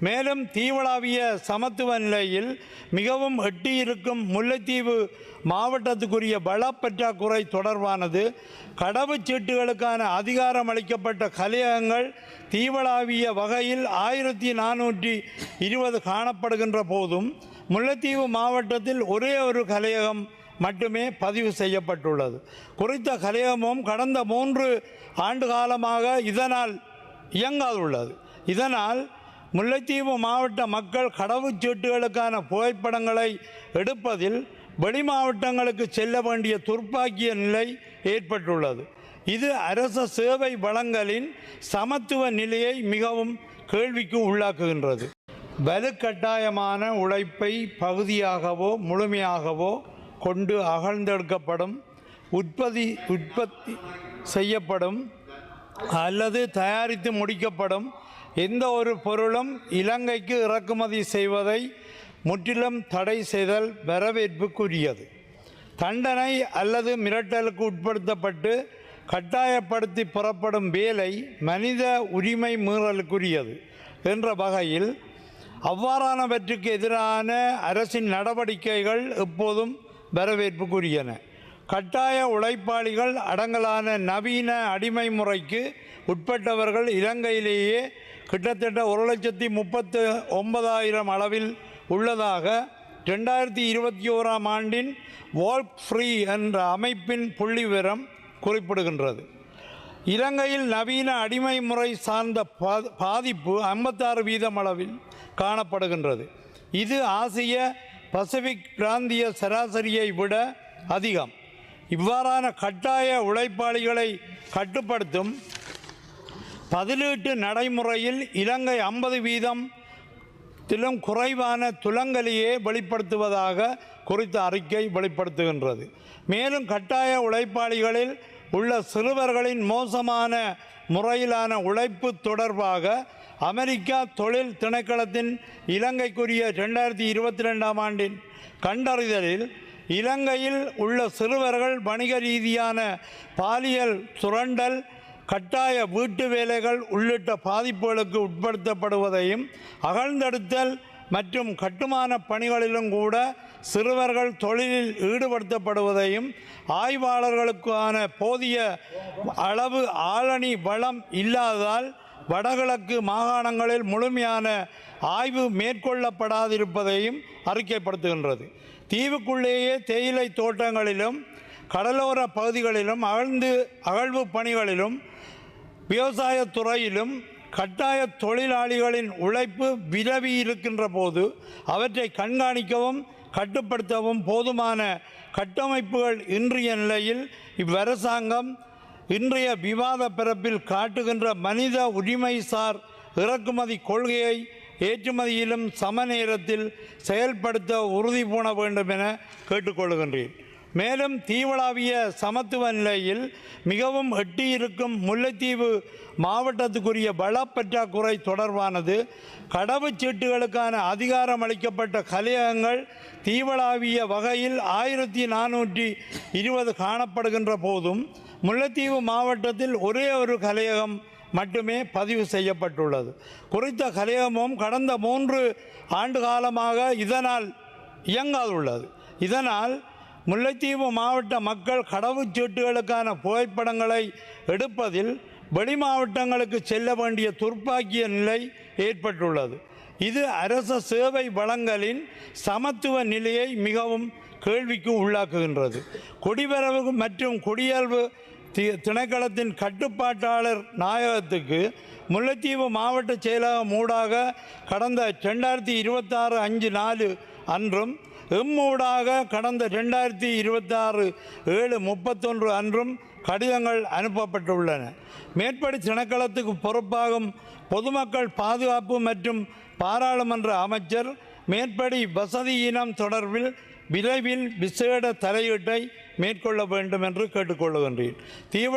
மேலும் தீவளாவிய சமத்துவ நிலையில் மிகவும் எட்டியிருக்கும் முல்லைத்தீவு மாவட்டத்துக்குரிய பலப்பற்றாக்குறை தொடர்பானது கடவுச்சீட்டுகளுக்கான அதிகாரம் அளிக்கப்பட்ட கலையகங்கள் தீவளாவிய வகையில் 1420 காணப்படுகின்ற போதும் முல்லைத்தீவு மாவட்டத்தில் ஒரே ஒரு கலையகம் மட்டுமே பதிவு செய்யப்பட்டுள்ளது. குறித்த கலையகமும் கடந்த 3 ஆண்டு காலமாக இதனால் இயங்காதுள்ளது. இதனால் முல்லைத்தீவு மாவட்ட மக்கள் கடவுச்சீட்டுகளுக்கான புகைப்படங்களை எடுப்பதில் வெளி மாவட்டங்களுக்கு செல்ல வேண்டிய துர்ப்பாக்கிய நிலை ஏற்பட்டுள்ளது. இது அரச சேவை வழங்கலின் சமத்துவ நிலையை மிகவும் கேள்விக்கு உள்ளாக்குகின்றது. வலுக்கட்டாயமான உழைப்பை பகுதியாகவோ முழுமையாகவோ கொண்டு அகழ்ந்தெடுக்கப்படும், உற்பத்தி செய்யப்படும் அல்லது தயாரித்து முடிக்கப்படும் எந்த ஒரு பொருளும் இலங்கைக்கு இறக்குமதி செய்வதை முற்றிலும் தடை செய்தல் வரவேற்புக்குரியது. தண்டனை அல்லது மிரட்டலுக்கு உட்படுத்தப்பட்டு கட்டாயப்படுத்தி புறப்படும் வேலை மனித உரிமை மீறலுக்குரியது என்ற வகையில் அவ்வாறானவற்றுக்கு எதிரான அரசின் நடவடிக்கைகள் எப்போதும் வரவேற்புக்குரியன. கட்டாய உழைப்பாளிகள் அடங்கலான நவீன அடிமை முறைக்கு உட்பட்டவர்கள் இலங்கையிலேயே கிட்டத்தட்ட 1,39,000 அளவில் உள்ளதாக 2021 ஆண்டின் வால்க் ஃப்ரீ என்ற அமைப்பின் புள்ளிவிவரம் குறிப்பிடுகின்றது. இலங்கையில் நவீன அடிமை முறை சார்ந்த பாதிப்பு 56% அளவில் காணப்படுகின்றது. இது ஆசிய பசிபிக் பிராந்திய சராசரியை விட அதிகம். இவ்வாறான கட்டாய உழைப்பாளிகளை கட்டுப்படுத்தும் பதிலீட்டு நடைமுறையில் இலங்கை 50% குறைவான துலங்கலையே வெளிப்படுத்துவதாக குறித்த அறிக்கை வெளிப்படுத்துகின்றது. மேலும் கட்டாய உழைப்பாளிகளில் உள்ள சிறுவர்களின் மோசமான முறையிலான உழைப்பு தொடர்பாக அமெரிக்கா தொழில் திணைக்களத்தின் இலங்கைக்குரிய 2022 ஆண்டின் கண்டறிதலில் இலங்கையில் உள்ள சிறுவர்கள் வணிக ரீதியான பாலியல் சுரண்டல், கட்டாய வீட்டு வேலைகள் உள்ளிட்ட பாதிப்புகளுக்கு உட்படுத்தப்படுவதையும், அகழ்ந்தெடுத்தல் மற்றும் கட்டுமான பணிகளிலும் கூட சிறுவர்கள் தொழிலில் ஈடுபடுத்தப்படுவதையும், ஆய்வாளர்களுக்கான போதிய அளவு ஆளணி வளம் இல்லாததால் வடகிழக்கு மாகாணங்களில் முழுமையான ஆய்வு மேற்கொள்ளப்படாதிருப்பதையும் அறிக்கைப்படுத்துகின்றது. தீவுக்குள்ளேயே தேயிலை தோட்டங்களிலும் கடலோர பகுதிகளிலும் அகழ்வு பணிகளிலும் விவசாயத்துறையிலும் கட்டாய தொழிலாளிகளின் உழைப்பு விரவி இருக்கின்ற போது அவற்றை கண்காணிக்கவும் கட்டுப்படுத்தவும் போதுமான கட்டமைப்புகள் இன்றைய நிலையில் இவ்வரசாங்கம் இன்றைய விவாத பரப்பில் காட்டுகின்ற மனித உரிமைசார் இறக்குமதி கொள்கையை ஏற்றுமதியிலும் சம நேரத்தில் செயல்படுத்த உறுதி பூண வேண்டும் என கேட்டுக்கொள்கின்றேன். மேலும் தீவளாவிய சமத்துவ நிலையில் மிகவும் எட்டியிருக்கும் முல்லைத்தீவு மாவட்டத்துக்குரிய பலப்பற்றாக்குறை தொடர்பானது கடவுச்சீட்டுகளுக்கான அதிகாரம் அளிக்கப்பட்ட கலையகங்கள் தீவளாவிய வகையில் 1420 காணப்படுகின்ற போதும் முல்லைத்தீவு மாவட்டத்தில் ஒரே ஒரு கலையகம் மட்டுமே பதிவு செய்யப்பட்டுள்ளது. குறித்த கலையகமும் கடந்த 3 ஆண்டு காலமாக இதனால் இயங்காதுள்ளது. இதனால் முல்லைத்தீவு மாவட்ட மக்கள் கடவுச்சீட்டுகளுக்கான புகைப்படங்களை எடுப்பதில் வெளி மாவட்டங்களுக்கு செல்ல வேண்டிய துர்ப்பாக்கிய நிலை ஏற்பட்டுள்ளது. இது அரச சேவை வழங்கலின் சமத்துவ நிலையை மிகவும் கேள்விக்கு உள்ளாக்குகின்றது. குடிவரவு மற்றும் குடியல்வு திணைக்களத்தின் கட்டுப்பாட்டாளர் நாயகத்துக்கு முல்லைத்தீவு மாவட்ட செயலகம் ஊடாக கடந்த 2026/5/4 அன்றும் எம்மூடாக கடந்த 2026/7/31 அன்றும் கடிதங்கள் அனுப்பப்பட்டுள்ளன. மேற்படி திணைக்களத்துக்கு பொறுப்பாகும் பொதுமக்கள் பாதுகாப்பு மற்றும் பாராளுமன்ற அமைச்சர் மேற்படி வசதியினம் தொடர்பில் விரைவில் விசேட தலையீட்டை மேற்கொள்ள வேண்டும் என்று கேட்டுக்கொள்கின்றேன்.